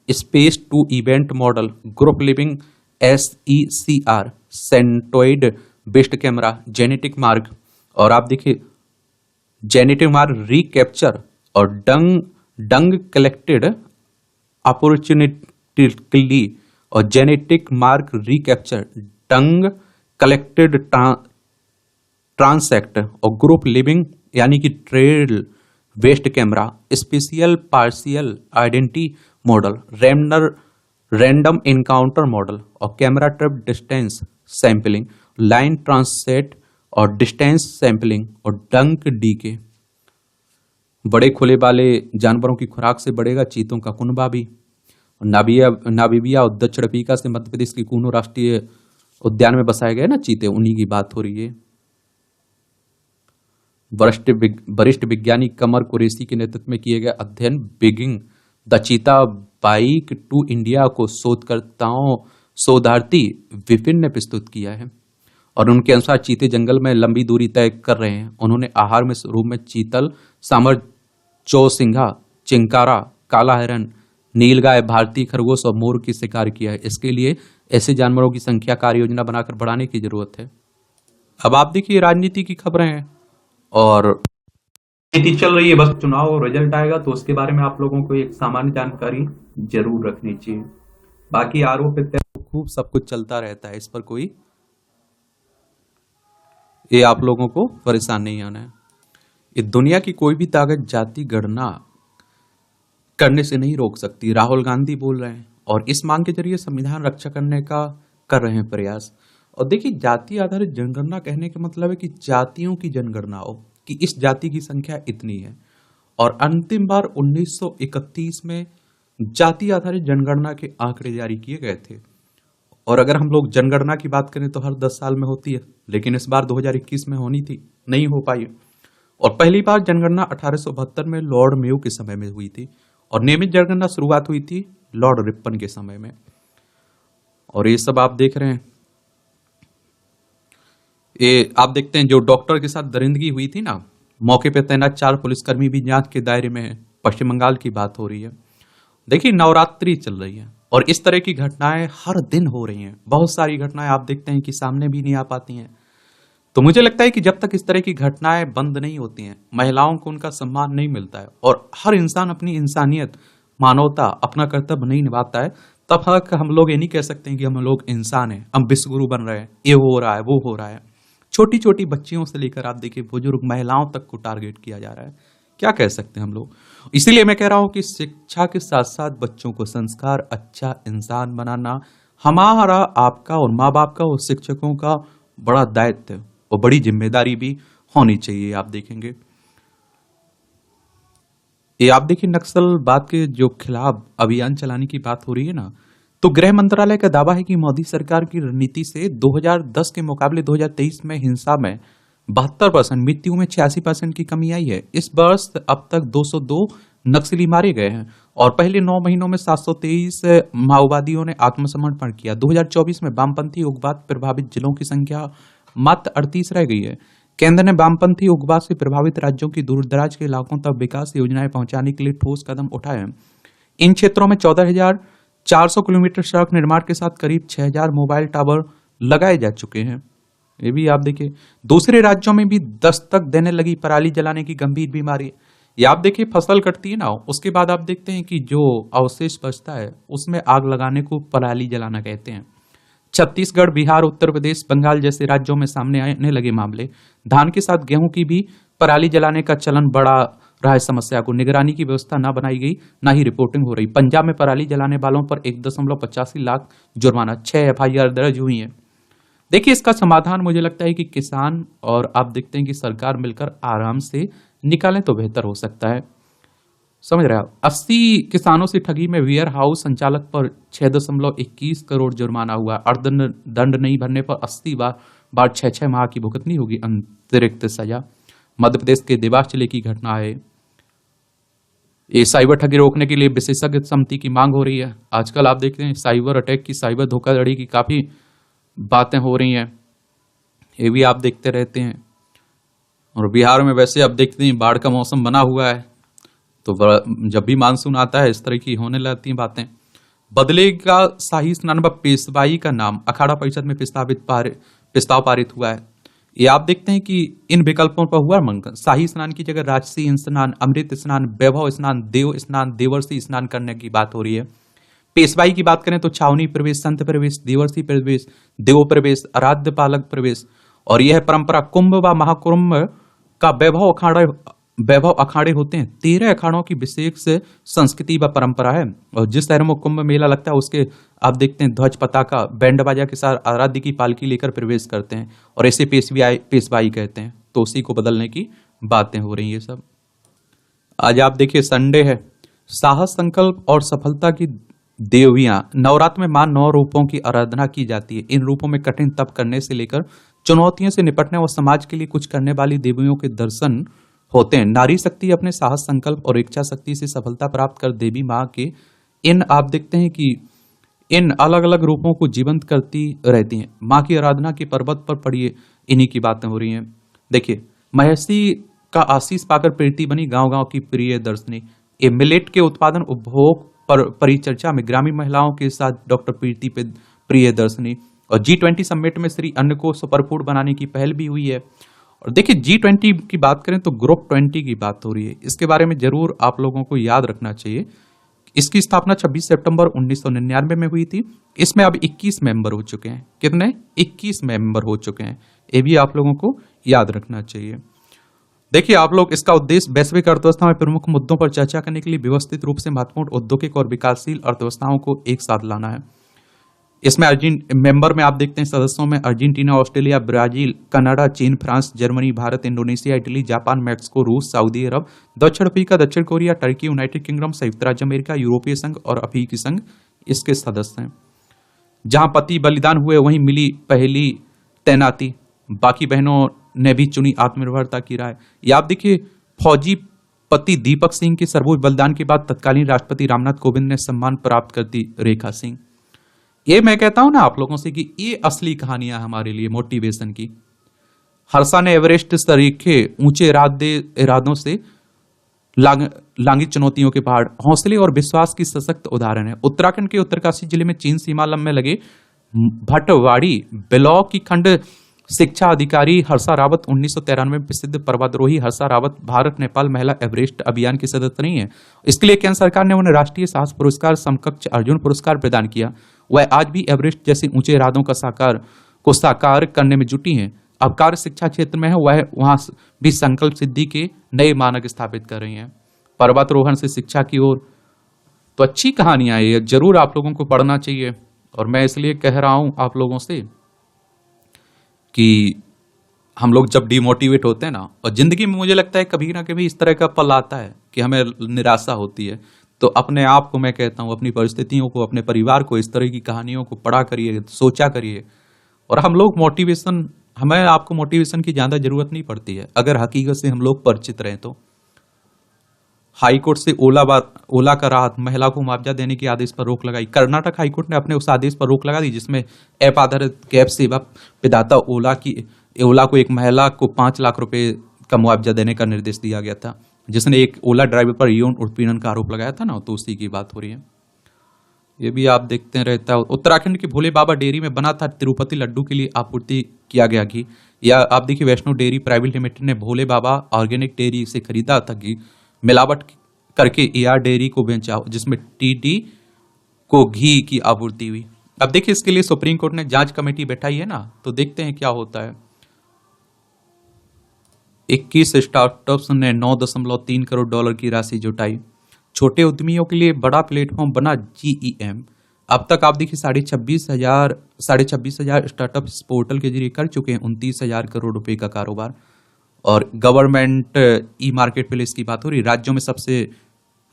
space to event model, group living SECR, centroid based camera, genetic mark. और आप देखिए, जेनेटिक मार्ग रिकैप्चर और डंग कलेक्टेड अपॉर्चुनिटिकली और genetic mark recapture, dung collected transect और ग्रुप लिविंग यानी कि trail based camera, spatial partial identity model, random encounter model और camera trap distance sampling, line transect और डिस्टेंस सैंपलिंग और डंक डीके। बड़े खुले वाले जानवरों की खुराक से बढ़ेगा चीतों का कुनबा भी। नामीबिया और दक्षिण अफ्रीका से मध्य प्रदेश के कूनो राष्ट्रीय उद्यान में बसाए गए ना चीते, उन्हीं की बात हो रही है। वरिष्ठ विज्ञानी कमर कुरैशी के नेतृत्व में किए गए अध्ययन bringing the cheetah back to India को शोधार्थी विपिन ने प्रस्तुत किया है। और उनके अनुसार चीते जंगल में लंबी दूरी तय कर रहे हैं। उन्होंने आहार में रूप में चीतल, सामर, चौसिंघा, चिंकारा, काला हिरन, नीलगाय, भारतीय खरगोश और मोर की शिकार किया है। इसके लिए ऐसे जानवरों की संख्या कार्य योजना बनाकर बढ़ाने की जरूरत है। अब आप देखिए, राजनीति की खबरें हैं और राजनीति चल रही है। बस चुनाव रिजल्ट आएगा तो उसके बारे में आप लोगों को एक सामान्य जानकारी जरूर रखनी चाहिए। बाकी आरोप प्रत्यारोप खूब सब कुछ चलता रहता है, इस पर कोई ये आप लोगों को परेशान नहीं आना है। ये दुनिया की कोई भी ताकत जाति गणना करने से नहीं रोक सकती। राहुल गांधी बोल रहे हैं और इस मांग के जरिए संविधान रक्षा करने का कर रहे हैं प्रयास। और देखिए, जाति आधारित जनगणना कहने का मतलब है कि जातियों की जनगणना हो कि इस जाति की संख्या इतनी है। और अंतिम बार 1931 में जाति आधारित जनगणना के आंकड़े जारी किए गए थे। और अगर हम लोग जनगणना की बात करें तो हर 10 साल में होती है, लेकिन इस बार 2021 में होनी थी, नहीं हो पाई। और पहली बार जनगणना 1872 में लॉर्ड मेयो के समय में हुई थी और नियमित जनगणना शुरुआत हुई थी लॉर्ड रिपन के समय में। और ये सब आप देख रहे हैं, ये आप देखते हैं जो डॉक्टर के साथ दरिंदगी हुई थी ना, मौके पर तैनात 4 पुलिसकर्मी भी जांच के दायरे में है। पश्चिम बंगाल की बात हो रही है। देखिए नवरात्रि चल रही है और इस तरह की घटनाएं हर दिन हो रही हैं। बहुत सारी घटनाएं आप देखते हैं कि सामने भी नहीं आ पाती हैं। तो मुझे लगता है कि जब तक इस तरह की घटनाएं बंद नहीं होती हैं, महिलाओं को उनका सम्मान नहीं मिलता है और हर इंसान अपनी इंसानियत, मानवता, अपना कर्तव्य नहीं निभाता है, तब तक हम लोग ये नहीं कह सकते हैं कि हम लोग इंसान हैं, हम विश्वगुरु बन रहे हैं, ये हो रहा है, वो हो रहा है। छोटी छोटी बच्चियों से लेकर आप देखिए बुजुर्ग महिलाओं तक को टारगेट किया जा रहा है। क्या कह सकते हैं हम लोग। इसीलिए मैं कह रहा हूं कि शिक्षा के साथ साथ बच्चों को संस्कार, अच्छा इंसान बनाना हमारा, आपका और माँ बाप का और शिक्षकों का बड़ा दायित्व और बड़ी जिम्मेदारी भी होनी चाहिए। आप देखेंगे, ये आप देखिए नक्सलवाद के जो खिलाफ अभियान चलाने की बात हो रही है ना, तो गृह मंत्रालय का दावा है कि मोदी सरकार की रणनीति से 2010 के मुकाबले 2023 में हिंसा में 72%, मृत्यु में 86% की कमी आई है। इस वर्ष अब तक 202 नक्सली मारे गए हैं और पहले 9 महीनों में 723 माओवादियों ने आत्मसमर्पण किया। 2024 में वामपंथी उग्रवाद प्रभावित जिलों की संख्या मात्र 38 रह गई है। केंद्र ने वामपंथी उग्रवाद से प्रभावित राज्यों की दूरदराज के इलाकों तक विकास योजनाएं पहुंचाने के लिए ठोस कदम उठाए हैं। इन क्षेत्रों में 14,400 किलोमीटर सड़क निर्माण के साथ करीब 6,000 मोबाइल टावर लगाए जा चुके हैं। ये भी आप देखिए, दूसरे राज्यों में भी दस्तक देने लगी पराली जलाने की गंभीर बीमारी। ये आप देखिए, फसल कटती है ना, उसके बाद आप देखते हैं कि जो अवशेष बचता है उसमें आग लगाने को पराली जलाना कहते हैं। छत्तीसगढ़, बिहार, उत्तर प्रदेश, बंगाल जैसे राज्यों में सामने आने लगे मामले। धान के साथ गेहूं की भी पराली जलाने का चलन बढ़ा रहा है। समस्या को निगरानी की व्यवस्था ना बनाई गई, ना ही रिपोर्टिंग हो रही। पंजाब में पराली जलाने वालों पर 1.85 लाख जुर्माना, 6 FIR दर्ज हुई है। देखिए इसका समाधान मुझे लगता है कि किसान और आप देखते हैं कि सरकार मिलकर आराम से निकालें तो बेहतर हो सकता है। समझ रहे हैं आप। 80 किसानों से ठगी में वेयर हाउस संचालक पर 6.21 करोड़ जुर्माना हुआ। दंड नहीं भरने पर 80 बार 6 माह की भुगतनी होगी अतिरिक्त सजा। मध्य प्रदेश के देवास जिले की घटना है। ये साइबर ठगी रोकने के लिए विशेषज्ञ समिति की मांग हो रही है। आजकल आप देखते हैं साइबर अटैक की, साइबर धोखाधड़ी की काफी बातें हो रही हैं, ये भी आप देखते रहते हैं। और बिहार में वैसे अब देखते हैं बाढ़ का मौसम बना हुआ है, तो जब भी मानसून आता है इस तरह की होने लगती हैं बातें। बदलेगा शाही स्नान व पेशवाई का नाम, अखाड़ा परिषद में प्रस्ताव पारित हुआ है। ये आप देखते हैं कि इन विकल्पों पर हुआ मंथन। शाही स्नान की जगह राजसी स्नान, अमृत स्नान, वैभव स्नान, देव स्नान, देवर्षि स्नान करने की बात हो रही है। पेशवाई की बात करें तो छावनी प्रवेश, संत प्रवेश, देवर्षि प्रवेश, देव प्रवेश, आराध्य पालक प्रवेश। और यह परंपरा कुंभ व महाकुंभ का वैभव अखाड़े होते हैं। 13 अखाड़ों की विशेष संस्कृति व परंपरा है। और जिस शहर में कुंभ मेला लगता है उसके आप देखते हैं ध्वज पताका बैंड बाजा के साथ आराध्य की पालकी लेकर प्रवेश करते हैं और ऐसे पेशवाई कहते हैं। तो उसी को बदलने की बातें हो रही है सब। आज आप देखिए संडे है, साहस, संकल्प और सफलता की देवियां। नवरात्र में मां 9 रूपों की आराधना की जाती है। इन रूपों में कठिन तप करने से लेकर चुनौतियों से निपटने और समाज के लिए कुछ करने वाली देवियों के दर्शन होते हैं। नारी शक्ति अपने साहस, संकल्प और इच्छा शक्ति से सफलता प्राप्त कर देवी मां के इन आप देखते हैं कि इन अलग अलग रूपों को जीवंत करती रहती हैं। मां की आराधना के पर्वत पर पड़िए, इन्हीं की बातें हो रही हैं। देखिए महर्षि का आशीष पाकर प्रीति बनी गांव गांव की प्रिय दर्शनी। ये मिलेट के उत्पादन उपभोग पर परिचर्चा में ग्रामीण महिलाओं के साथ डॉक्टर प्रीति प्रिय दर्शनी। और G20 समिट में श्री अन्न को सुपर फूड बनाने की पहल भी हुई है। और देखिए G20 की बात करें तो ग्रुप 20 की बात हो रही है। इसके बारे में जरूर आप लोगों को याद रखना चाहिए। इसकी स्थापना 26 सितंबर 1999 में हुई थी। इसमें अब 21 मेंबर हो चुके हैं। कितने? 21 मेंबर हो चुके हैं। ये भी आप लोगों को याद रखना चाहिए। देखिए आप लोग, इसका उद्देश्य वैश्विक अर्थव्यवस्था में प्रमुख मुद्दों पर चर्चा करने के लिए व्यवस्थित रूप से महत्वपूर्ण औद्योगिक और विकासशील अर्थव्यवस्थाओं को एक साथ लाना है। इसमें मेंबर में आप देखते हैं सदस्यों में अर्जेंटीना, ऑस्ट्रेलिया, ब्राजील, कनाडा, चीन, France, Germany, Bharat, Indonesia, Italy, Japan, Mexico, रूस, सऊदी अरब, दक्षिण अफ्रीका, दक्षिण कोरिया, टर्की, यूनाइटेड किंगडम, संयुक्त राज्य अमेरिका, यूरोपीय संघ और अफ्रीकी संघ इसके सदस्य हैं। जहां पति बलिदान हुए वहीं मिली पहली तैनाती, बाकी बहनों ने भी चुनी आत्मनिर्भरता की राह। ये आप देखिए, फौजी पति दीपक सिंह के सर्वोच्च बलिदान के बाद तत्कालीन राष्ट्रपति रामनाथ कोविंद ने सम्मान प्राप्त कर दी रेखा सिंह। ये मैं कहता हूं ना आप लोगों से कि ये असली कहानियां हमारे लिए मोटिवेशन की। हर्षा ने एवरेस्ट सरीखे ऊंचे इरादों से लांगी चुनौतियों के पहाड़, हौसले और विश्वास की सशक्त उदाहरण है। उत्तराखंड के उत्तरकाशी जिले में चीन सीमा में लगे भटवाड़ी ब्लॉक की खंड शिक्षा अधिकारी हर्षा रावत 1993 में प्रसिद्ध पर्वतारोही हर्षा रावत भारत नेपाल महिला एवरेस्ट अभियान की सदस्य रही हैं। इसके लिए केंद्र सरकार ने उन्हें राष्ट्रीय साहस पुरस्कार समकक्ष अर्जुन पुरस्कार प्रदान किया। वह आज भी एवरेस्ट जैसे ऊंचे इरादों का साकार करने में जुटी हैं। अब कार्य शिक्षा क्षेत्र में है, वह वहां भी संकल्प सिद्धि के नए मानक स्थापित कर रही हैं। पर्वतारोहण से शिक्षा की ओर, तो अच्छी कहानियां ये जरूर आप लोगों को पढ़ना चाहिए। और मैं इसलिए कह रहा हूं आप लोगों से कि हम लोग जब डिमोटिवेट होते हैं ना, और जिंदगी में मुझे लगता है कभी ना कभी इस तरह का पल आता है कि हमें निराशा होती है, तो अपने आप को मैं कहता हूं, अपनी परिस्थितियों को, अपने परिवार को इस तरह की कहानियों को पढ़ा करिए, सोचा करिए। और हमें आपको मोटिवेशन की ज्यादा जरूरत नहीं पड़ती है अगर हकीकत से हम लोग परिचित रहें तो। हाईकोर्ट से ओला का राहत, महिला को मुआवजा देने के आदेश पर रोक लगाई। कर्नाटक हाईकोर्ट ने अपने उस आदेश पर रोक लगा दी जिसमें ऐप आधारित कैब सेवा प्रदाता ओला को एक महिला को 5 लाख रुपए का मुआवजा देने का निर्देश दिया गया था, जिसने एक ओला ड्राइवर पर यौन उत्पीड़न का आरोप लगाया था ना, तो उसी की बात हो रही है। ये भी आप देखते रहता है। उत्तराखंड के भोले बाबा डेयरी में बना था तिरुपति लड्डू के लिए आपूर्ति किया गया घी। या आप देखिए, वैष्णो डेयरी प्राइवेट लिमिटेड ने भोले बाबा ऑर्गेनिक डेयरी से खरीदा था घी, मिलावट करके एआर डेयरी को बेचा, जिसमें टीडी को घी की आपूर्ति हुई। अब देखिए, इसके लिए सुप्रीम कोर्ट ने जांच कमेटी बैठाई है ना, तो देखते हैं क्या होता है। 21 स्टार्टअप्स ने $9.3 करोड़ की राशि जुटाई। छोटे उद्यमियों के लिए बड़ा प्लेटफॉर्म बना जीईएम। अब तक आप देखिए 26,500 स्टार्टअप इस पोर्टल के जरिए कर चुके हैं 29,000 करोड़ रुपए का कारोबार। और गवर्नमेंट ई मार्केट प्लेस की बात हो रही,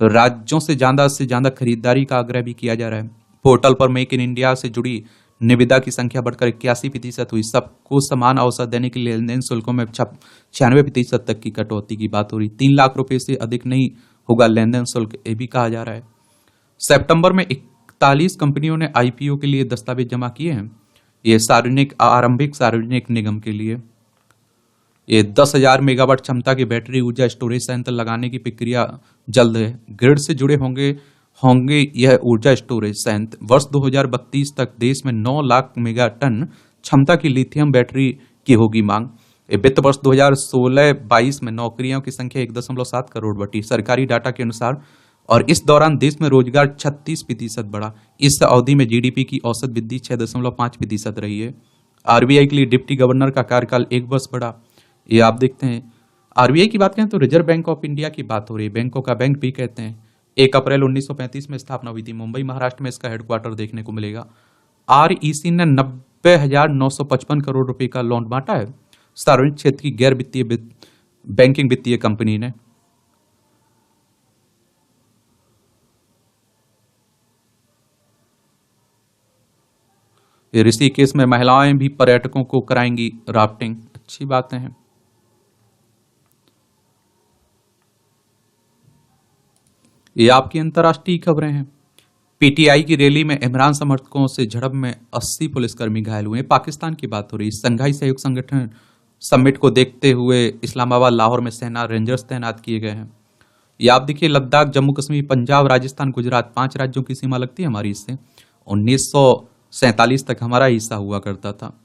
राज्यों से ज्यादा खरीदारी का आग्रह भी किया जा रहा है। पोर्टल पर मेक इन इंडिया से जुड़ी निविदा की संख्या बढ़कर 81% हुई। सबको समान अवसर देने के लिए लेन देन शुल्कों में 96% तक की कटौती की बात हो रही। 3 लाख रुपए से अधिक नहीं होगा लेन देन शुल्क, ये भी कहा जा रहा है। सितंबर में 41 कंपनियों ने आईपीओ के लिए दस्तावेज जमा किए हैं। ये आरंभिक सार्वजनिक निगम के लिए ये 10,000 मेगावाट क्षमता की बैटरी ऊर्जा स्टोरेज संयंत्र लगाने की प्रक्रिया जल्द है। ग्रिड से जुड़े होंगे यह ऊर्जा स्टोरेज संयंत्र। वर्ष 2032 तक देश में 9 लाख मेगा टन क्षमता की लिथियम बैटरी की होगी मांग। वित्त वर्ष 2016-22 में नौकरियों की संख्या 1.7 करोड़ बढ़ी सरकारी डाटा के अनुसार, और इस दौरान देश में रोजगार 36% बढ़ा। इस अवधि में जीडीपी की औसत वृद्धि 6.5% रही है। आरबीआई के लिए डिप्टी गवर्नर का कार्यकाल 1 वर्ष बढ़ा। ये आप देखते हैं। आरबीआई की बात करें तो रिजर्व बैंक ऑफ इंडिया की बात हो रही है, बैंकों का बैंक भी कहते हैं। 1 अप्रैल 1935 में स्थापना हुई थी। मुंबई महाराष्ट्र में इसका हेडक्वार्टर देखने को मिलेगा। आरईसी ने 90,955 करोड़ रुपए का लोन बांटा है सार्वजनिक क्षेत्र की गैर वित्तीय बैंकिंग वित्तीय कंपनी ने। ऋषिकेश में महिलाएं भी पर्यटकों को कराएंगी राफ्टिंग, अच्छी बातें हैं। ये आपकी अंतर्राष्ट्रीय खबरें हैं। पीटीआई की रैली में इमरान समर्थकों से झड़प में 80 पुलिसकर्मी घायल हुए। पाकिस्तान की बात हो रही। संघाई सहयोग संगठन समिट को देखते हुए इस्लामाबाद लाहौर में सेना रेंजर्स तैनात किए गए हैं। ये आप देखिए, लद्दाख, जम्मू कश्मीर, पंजाब, राजस्थान, गुजरात 5 राज्यों की सीमा लगती है हमारी इससे। 1947 तक हमारा हिस्सा हुआ करता था।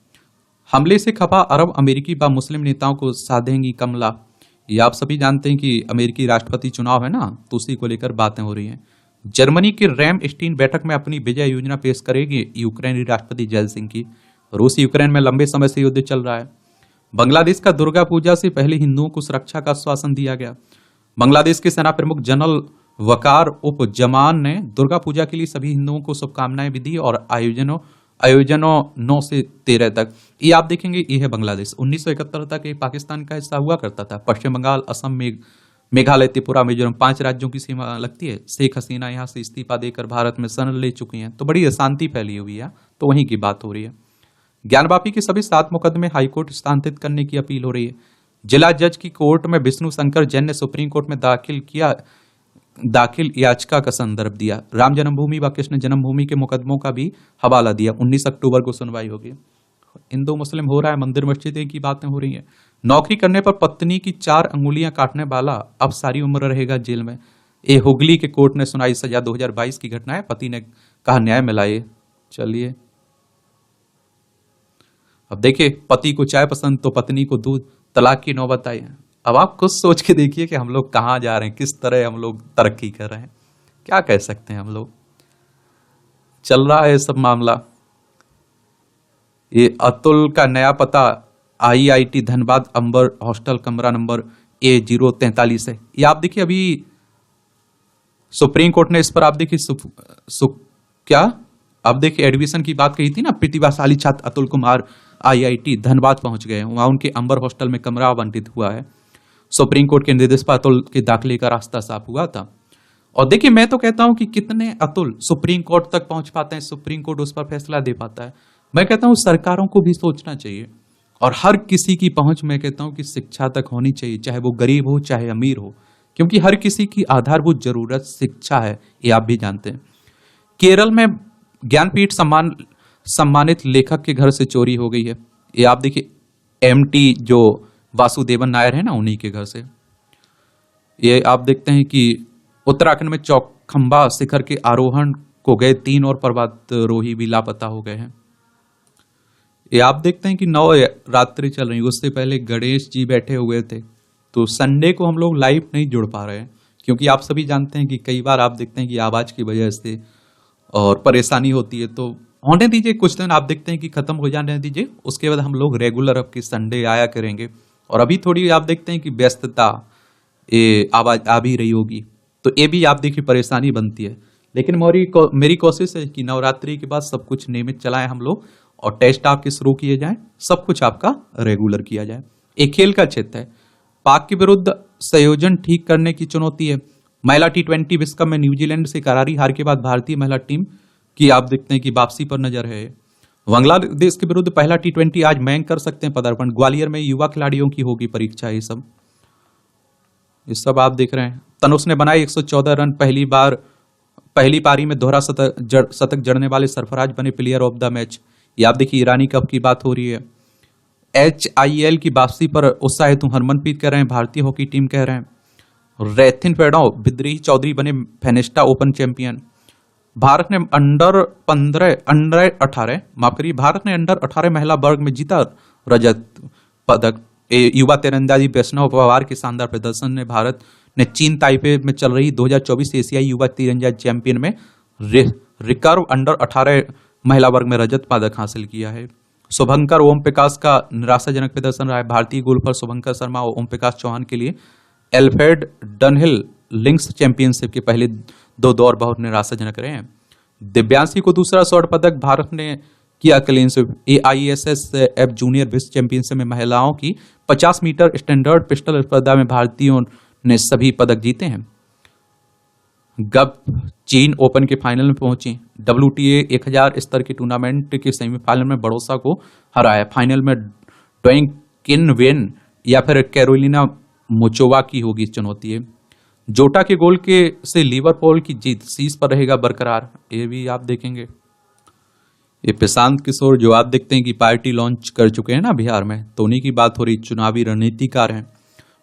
हमले से खफा अरब अमेरिकी व मुस्लिम नेताओं को साधेंगी कमला। ये आप सभी जानते हैं कि अमेरिकी राष्ट्रपति चुनाव है ना, तो उसी को लेकर बातें हो रही हैं। जर्मनी की रैम स्टीन बैठक में अपनी विजय योजना पेश करेगी यूक्रेनी राष्ट्रपति जेलेंस्की की। रूस यूक्रेन में लंबे समय से युद्ध चल रहा है। बांग्लादेश का दुर्गा पूजा से पहले हिंदुओं को सुरक्षा का आश्वासन दिया गया। बांग्लादेश के सेना प्रमुख जनरल वकार उप जमान ने दुर्गा पूजा के लिए सभी हिंदुओं को शुभकामनाएं भी दी और आयोजनों 9 से 13 तक। ये आप देखेंगे, ये है बांग्लादेश। 1971 तक ये पाकिस्तान का हिस्सा हुआ करता था। पश्चिम बंगाल, असम, मेघालय, त्रिपुरा, मिजोरम 5 राज्यों की सीमा लगती है। शेख हसीना यहाँ से इस्तीफा देकर भारत में शरण ले चुकी हैं, तो बड़ी अशांति फैली हुई है, तो वहीं की बात हो रही है। ज्ञानवापी के सभी 7 मुकदमे हाईकोर्ट स्थानांतरित करने की अपील हो रही है। जिला जज की कोर्ट में विष्णु शंकर जैन ने सुप्रीम कोर्ट में दाखिल याचिका का संदर्भ दिया। राम जन्मभूमि व कृष्ण जन्मभूमि के मुकदमों का भी हवाला दिया। 19 अक्टूबर को सुनवाई होगी। हिंदू मुस्लिम हो रहा है, मंदिर मस्जिद की बातें हो रही हैं। नौकरी करने पर पत्नी की 4 अंगुलियां काटने वाला अब सारी उम्र रहेगा जेल में। ये हुगली के कोर्ट ने सुनाई सजा। 2022 की घटना है। पति ने कहा न्याय मिलाइए। चलिए अब देखिए, पति को चाय पसंद तो पत्नी को दूध, तलाक की नौबत आई है। अब आप खुद सोच के देखिए कि हम लोग कहां जा रहे हैं, किस तरह हम लोग तरक्की कर रहे हैं। क्या कह सकते हैं हम लोग। चल रहा है सब मामला। ये अतुल का नया पता IIT धनबाद अंबर हॉस्टल कमरा नंबर A043 है। ये आप देखिए, अभी सुप्रीम कोर्ट ने इस पर आप देखिए क्या अब देखिए एडमिशन की बात कही थी ना। प्रतिभाशाली छात्र अतुल कुमार IIT धनबाद पहुंच गए। वहां उनके अंबर हॉस्टल में कमरा आवंटित हुआ है। सुप्रीम कोर्ट के निर्देश पर अतुल के दाखिले का रास्ता साफ हुआ था। और देखिए, मैं तो कहता हूं कि कितने अतुल सुप्रीम कोर्ट तक पहुंच पाते हैं, सुप्रीम कोर्ट उस पर फैसला दे पाता है। मैं कहता हूं सरकारों को भी सोचना चाहिए, और हर किसी की पहुंच मैं कहता हूं कि शिक्षा तक होनी चाहिए, चाहे वो गरीब हो चाहे अमीर हो, क्योंकि हर किसी की आधारभूत जरूरत शिक्षा है। ये आप भी जानते हैं। केरल में ज्ञानपीठ सम्मानित लेखक के घर से चोरी हो गई है। ये आप देखिए MT जो वासुदेवन नायर है ना, उन्हीं के घर से। ये आप देखते हैं कि उत्तराखंड में चौखंबा शिखर के आरोहण को गए 3 और पर्वतारोही भी लापता हो गए हैं। ये आप देखते हैं कि 9 रात्रि चल रही, उससे पहले गणेश जी बैठे हुए थे। तो संडे को हम लोग लाइव नहीं जुड़ पा रहे हैं, क्योंकि आप सभी जानते हैं कि कई बार आप देखते हैं कि आवाज की वजह से और परेशानी होती है। तो होने दीजिए, कुछ दिन आप देखते हैं कि खत्म हो जाने दीजिए, उसके बाद हम लोग रेगुलर अब की संडे आया करेंगे। और अभी थोड़ी आप देखते हैं कि व्यस्तता आवाज आ भी रही होगी, तो ये भी आप देखिए परेशानी बनती है। लेकिन मेरी कोशिश है कि नवरात्रि के बाद सब कुछ नियमित चलाएं हम लोग, और टेस्ट आपके शुरू किए जाएं, सब कुछ आपका रेगुलर किया जाए। एक खेल का क्षेत्र है। पाक के विरुद्ध संयोजन ठीक करने की चुनौती है। महिला T20 विश्व कप में न्यूजीलैंड से करारी हार के बाद भारतीय महिला टीम की आप देखते हैं कि वापसी पर नजर है। बांग्लादेश के विरुद्ध पहला T20 आज मैंग कर सकते हैं पदार्पण। ग्वालियर में युवा खिलाड़ियों की होगी परीक्षा। ये सब आप देख रहे हैं। तनुष ने बनाए 114 रन। पहली पारी में दोहरा शतक जड़ने वाले सरफराज बने प्लेयर ऑफ द मैच। ये आप देखिए ईरानी कप की बात हो रही है। HIL की वापसी पर उत्साह हेतु हरमनप्रीत कह रहे हैं, भारतीय हॉकी टीम कह रहे हैं। रैथिन पेड़ाव बिद्री चौधरी बने फेनेस्टा ओपन चैंपियन। भारत ने अंडर 18 महिला वर्ग में जीता रजत पदक। युवा तीरंदाजी वैष्णव पवार के शानदार प्रदर्शन ने भारत ने चीन ताइपे में चल रही 2024 एशियाई युवा तीरंदाजी चैंपियन में रिकर्व अंडर 18 महिला वर्ग में रजत पदक हासिल किया है। शुभंकर ओम प्रकाश का निराशाजनक प्रदर्शन रहा है। भारतीय गोल्फर शुभंकर शर्मा और ओम प्रकाश चौहान के लिए एल्फ्रेड डनहिल लिंक्स चैंपियनशिप के पहले 2 दौर बहुत निराशाजनक रहे हैं। दिव्यांशी को दूसरा स्वर्ण पदक भारत ने किया क्लीन स्वीप। AISSF जूनियर विश्व चैंपियनशिप में महिलाओं की 50 मीटर स्टैंडर्ड पिस्टल स्पर्धा में भारतीयों ने सभी पदक जीते हैं। गप चीन ओपन के फाइनल में पहुंची। WTA 1000 स्तर के टूर्नामेंट के सेमीफाइनल में बड़ोसा को हराया। फाइनल में डोइंग किन वेन या फिर कैरोलिना मोचोवा की होगी चुनौती है। जोटा के गोल से लिवरपूल की जीत शीर्ष पर रहेगा बरकरार। ये भी आप देखेंगे। ये प्रशांत किशोर जो आप देखते हैं कि पार्टी लॉन्च कर चुके हैं ना बिहार में, तो उन्हीं की बात हो रही। चुनावी रणनीतिकार हैं।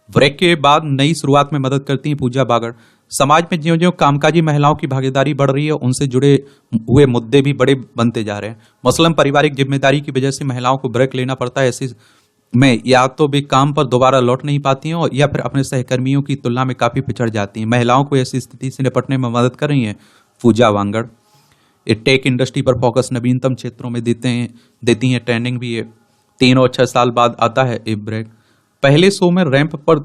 ब्रेक के बाद नई शुरुआत में मदद करती हैं पूजा बागड़। समाज में ज्यों ज्यों कामकाजी महिलाओं की भागीदारी बढ़ रही है, उनसे जुड़े हुए मुद्दे भी बड़े बनते जा रहे हैं। मसलन पारिवारिक जिम्मेदारी की वजह से महिलाओं को ब्रेक लेना पड़ता है। ऐसे में या तो वे काम पर दोबारा लौट नहीं पाती हैं, या फिर अपने सहकर्मियों की तुलना में काफी पिछड़ जाती हैं। महिलाओं को ऐसी स्थिति से निपटने में मदद कर रही हैं पूजा वांगड़। ये टेक इंडस्ट्री पर फोकस नवीनतम क्षेत्रों में देती हैं ट्रेंडिंग भी है। 3 और 6 साल बाद आता है ये ब्रेक। पहले शो में रैंप पर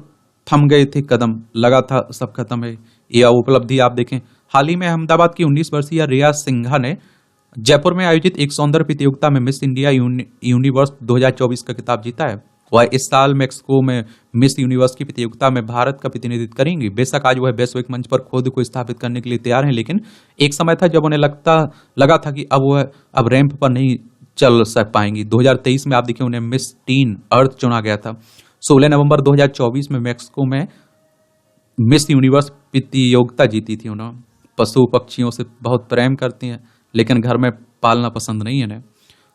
थम गए थे कदम, लगा था सब खत्म है। यह उपलब्धि आप देखें। हाल ही में अहमदाबाद की 19 वर्षीय रिया सिंघा ने जयपुर में आयोजित एक सौंदर्य प्रतियोगिता में मिस इंडिया यूनिवर्स 2024 का खिताब जीता है। वह इस साल मेक्सिको में मिस यूनिवर्स की प्रतियोगिता में भारत का प्रतिनिधित्व करेंगी। बेशक आज वह वैश्विक मंच पर खुद को स्थापित करने के लिए तैयार हैं, लेकिन एक समय था जब उन्हें लगा था कि अब रैंप पर नहीं चल सक पाएंगी। 2023 में आप देखिए उन्हें मिस टीन अर्थ चुना गया था। 16 नवंबर 2024 में मेक्सिको में मिस यूनिवर्स प्रतियोगिता जीती थी। उन्होंने पशु पक्षियों से बहुत प्रेम करती हैं, लेकिन घर में पालना पसंद नहीं है इन्हें।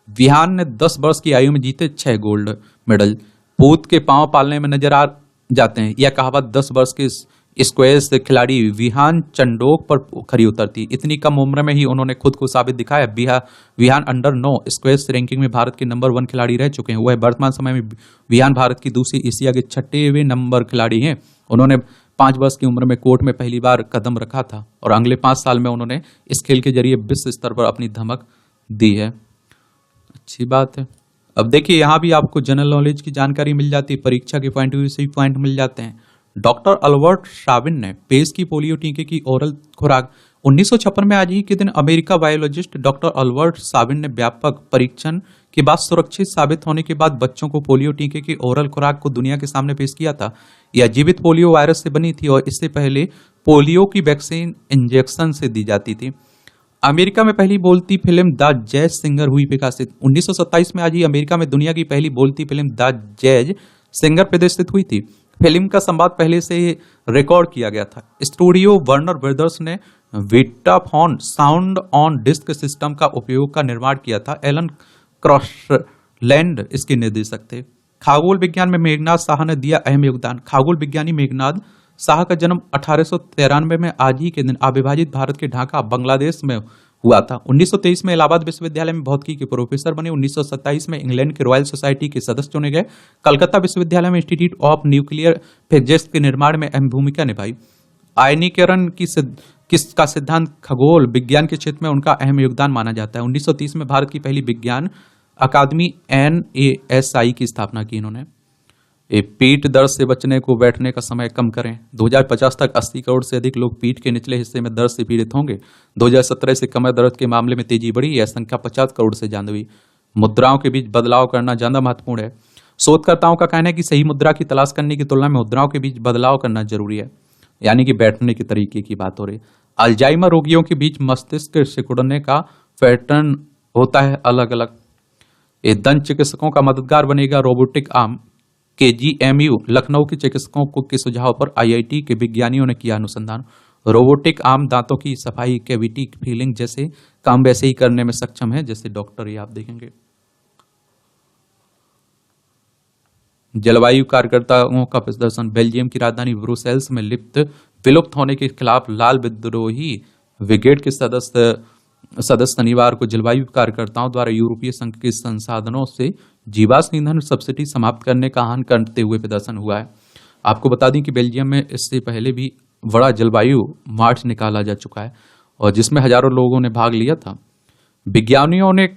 विहान ने 10 वर्ष की आयु में जीते 6 गोल्ड मेडल। पूत के पांव पालने में नजर आ जाते हैं। यह कहावत 10 वर्ष के स्क्वैश खिलाड़ी विहान चंडोक पर खरी उतरती। इतनी कम उम्र में ही उन्होंने खुद को साबित दिखाया। विहान अंडर 9 स्क्वैश रैंकिंग में भारत के नंबर 1 खिलाड़ी रह चुके हैं। वह वर्तमान समय में विहान भारत की दूसरी एशिया के 6वें नंबर खिलाड़ी हैं। उन्होंने 5 वर्ष की उम्र में कोर्ट में पहली बार कदम रखा था और अगले 5 साल में उन्होंने इस खेल के जरिए विश्व स्तर पर अपनी धमक दी है। अच्छी बात है। अब देखिए यहाँ भी आपको जनरल नॉलेज की जानकारी मिल जाती है, परीक्षा के पॉइंट व्यू से भी पॉइंट मिल जाते हैं। डॉक्टर अल्बर्ट साबिन ने पेश की पोलियो टीके की ओरल खुराक। 1956 में आज ही के दिन America biologist doctor Albert Sabin ने व्यापक परीक्षण के बाद सुरक्षित साबित होने के बाद बच्चों को पोलियो टीके की ओरल खुराक को दुनिया के सामने पेश किया था। यह जीवित पोलियो वायरस से बनी थी और इससे पहले पोलियो की वैक्सीन इंजेक्शन से दी जाती थी। अमेरिका में पहली बोलती फिल्म द जैज सिंगर हुई प्रकाशित। 1927 में आज ही अमेरिका में दुनिया की पहली बोलती फिल्म द जैज सिंगर प्रदर्शित हुई थी। फिल्म का संवाद पहले से रिकॉर्ड किया गया था। स्टूडियो वर्नर ब्रदर्स ने विटाफोन साउंड ऑन डिस्क सिस्टम का उपयोग का निर्माण किया था। एलन क्रॉसलैंड इसके निर्देशक थे। खगोल विज्ञान में मेघनाथ साहा ने दिया अहम योगदान। खगोल विज्ञानी मेघनाथ साहा का जन्म 1893 में आज ही के दिन अविभाजित भारत के ढाका बांग्लादेश में हुआ था। 1923 में इलाहाबाद विश्वविद्यालय में भौतिकी के प्रोफेसर बने। 1927 में इंग्लैंड के रॉयल सोसाइटी के सदस्य चुने गए। कलकत्ता विश्वविद्यालय में इंस्टीट्यूट ऑफ न्यूक्लियर फिजिक्स के निर्माण में अहम भूमिका निभाई। आयनीकरण का सिद्धांत खगोल विज्ञान के क्षेत्र में उनका अहम योगदान माना जाता है। 1930 में भारत की पहली विज्ञान अकादमी NASI की स्थापना की इन्होंने। पीठ दर्द से बचने को बैठने का समय कम करें। 2050 तक 80 करोड़ से अधिक लोग पीठ के निचले हिस्से में दर्द से पीड़ित होंगे। 2017 से कमर दर्द के मामले में तेजी बढ़ी। यह संख्या 50 करोड़ से ज्यादा हुई। मुद्राओं के बीच बदलाव करना ज्यादा महत्वपूर्ण है। शोधकर्ताओं का कहना है कि सही मुद्रा की तलाश करने की तुलना में मुद्राओं के बीच बदलाव करना जरूरी है, यानी कि बैठने के तरीके की बात हो रही। अल्जाइमर रोगियों के बीच मस्तिष्क सिकुड़ने का पैटर्न होता है अलग अलग। ये दंत चिकित्सकों का मददगार बनेगा रोबोटिक आर्म। KGMU लखनऊ के चिकित्सकों के सुझाव पर IIT के विज्ञानियों ने किया अनुसंधान। रोबोटिक आर्म दांतों की सफाई, कैविटी फीलिंग जैसे काम वैसे ही करने में सक्षम है जैसे डॉक्टर, ये आप देखेंगे। जलवायु कार्यकर्ताओं का प्रदर्शन। बेल्जियम की राजधानी ब्रुसेल्स में विलुप्त होने के खिलाफ लाल विद्रोही ब्रिगेड के सदस्य शनिवार को जलवायु कार्यकर्ताओं द्वारा यूरोपीय संघ के संसाधनों से जीवाश्म ईंधन सब्सिडी समाप्त करने का आह्वान करते हुए प्रदर्शन हुआ है। आपको बता दें कि बेल्जियम में इससे पहले भी बड़ा जलवायु मार्च निकाला जा चुका है और जिसमें हजारों लोगों ने भाग लिया था। विज्ञानियों ने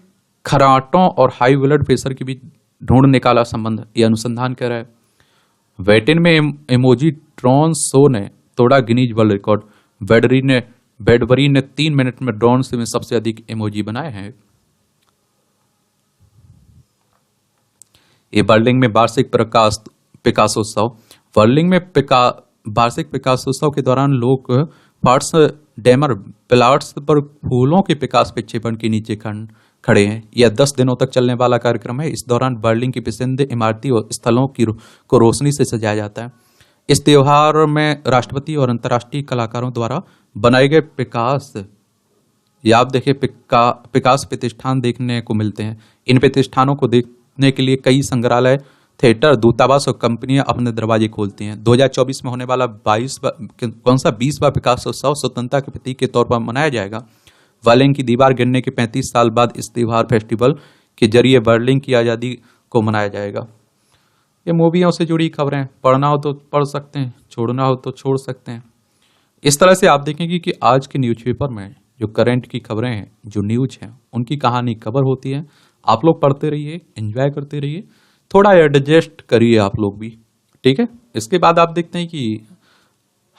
खराटों और हाई ब्लड प्रेशर के बीच ढूंढ निकाला संबंध, यह अनुसंधान कर रहा है। वेटिन में इमोजी ड्रोन शो ने तोड़ा गिनीज वर्ल्ड रिकॉर्ड। बेडबरी ने 3 मिनट में ड्रोन से में सबसे अधिक इमोजी बनाए हैं। ये बर्लिन में वार्षिक प्रकाशोत्सव। बर्लिन में वार्षिक प्रकाशोत्सव के दौरान लोग पार्ट्स डेमर प्लाट्स पर फूलों के प्रकाश प्रक्षेपण के नीचे खड़े हैं। यह 10 दिनों तक चलने वाला कार्यक्रम है। इस दौरान बर्लिन की प्रसिद्ध इमारती और स्थलों को रोशनी से सजाया जाता है। इस त्योहार में राष्ट्रपति और अंतर्राष्ट्रीय कलाकारों द्वारा बनाए गए प्रकाश, या आप देखिए प्रकाश प्रतिष्ठान देखने को मिलते हैं। इन प्रतिष्ठानों को देखने के लिए कई संग्रहालय, थिएटर, दूतावास और कंपनियां अपने दरवाजे खोलती हैं। 2024 में होने वाला 20वां प्रकाशोत्सव स्वतंत्रता के प्रतीक के तौर पर मनाया जाएगा। बर्लिन की दीवार गिरने के 35 साल बाद इस त्योहार फेस्टिवल के जरिए बर्लिन की आज़ादी को मनाया जाएगा। ये मूवियों से जुड़ी खबरें, पढ़ना हो तो पढ़ सकते हैं, छोड़ना हो तो छोड़ सकते हैं। इस तरह से आप देखेंगे कि आज के न्यूज़पेपर में जो करंट की खबरें हैं, जो न्यूज हैं, उनकी कहानी कवर होती है। आप लोग पढ़ते रहिए, एंजॉय करते रहिए, थोड़ा एडजस्ट करिए आप लोग भी, ठीक है। इसके बाद आप देखते हैं कि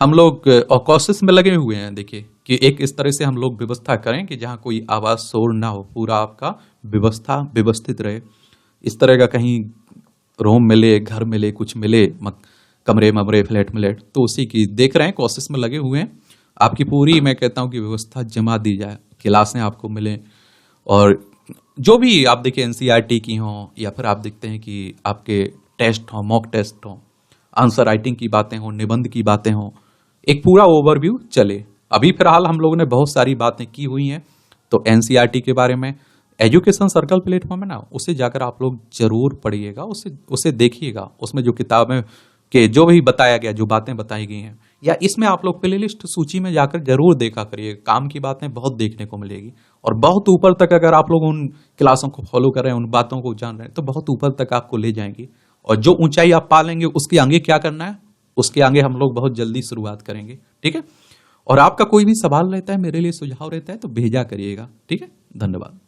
हम लोग कोशिश में लगे हुए हैं, देखिए कि एक इस तरह से हम लोग व्यवस्था करें कि जहाँ कोई आवाज़ शोर ना हो, पूरा आपका व्यवस्था व्यवस्थित रहे। इस तरह का कहीं रूम मिले, घर मिले, कुछ मिले, कमरे ममरे, फ्लैट मिले, तो उसी की देख रहे हैं, कोशिश में लगे हुए हैं। आपकी पूरी मैं कहता हूं कि व्यवस्था जमा दी जाए, क्लासें आपको मिले, और जो भी आप देखिए एनसीईआरटी की हो, या फिर आप देखते हैं कि आपके टेस्ट हो, मॉक टेस्ट हो, आंसर राइटिंग की बातें हो, निबंध की बातें हो, एक पूरा ओवरव्यू चले। अभी फिलहाल हम लोगों ने बहुत सारी बातें की हुई हैं, तो एनसीईआरटी के बारे में एजुकेशन सर्कल प्लेटफॉर्म है ना, उसे जाकर आप लोग जरूर पढ़िएगा, उसे उसे देखिएगा। उसमें जो किताबें के जो भी बताया गया, जो बातें बताई गई हैं, या इसमें आप लोग प्लेलिस्ट सूची में जाकर जरूर देखा करिए। काम की बातें बहुत देखने को मिलेगी, और बहुत ऊपर तक अगर आप लोग उन क्लासों को फॉलो कर रहे हैं, उन बातों को जान रहे हैं, तो बहुत ऊपर तक आपको ले जाएंगी। और जो ऊंचाई आप पा लेंगे, उसके आगे क्या करना है, उसके आगे हम लोग बहुत जल्दी शुरुआत करेंगे। ठीक है। और आपका कोई भी सवाल रहता है, मेरे लिए सुझाव रहता है, तो भेजा करिएगा। ठीक है। धन्यवाद।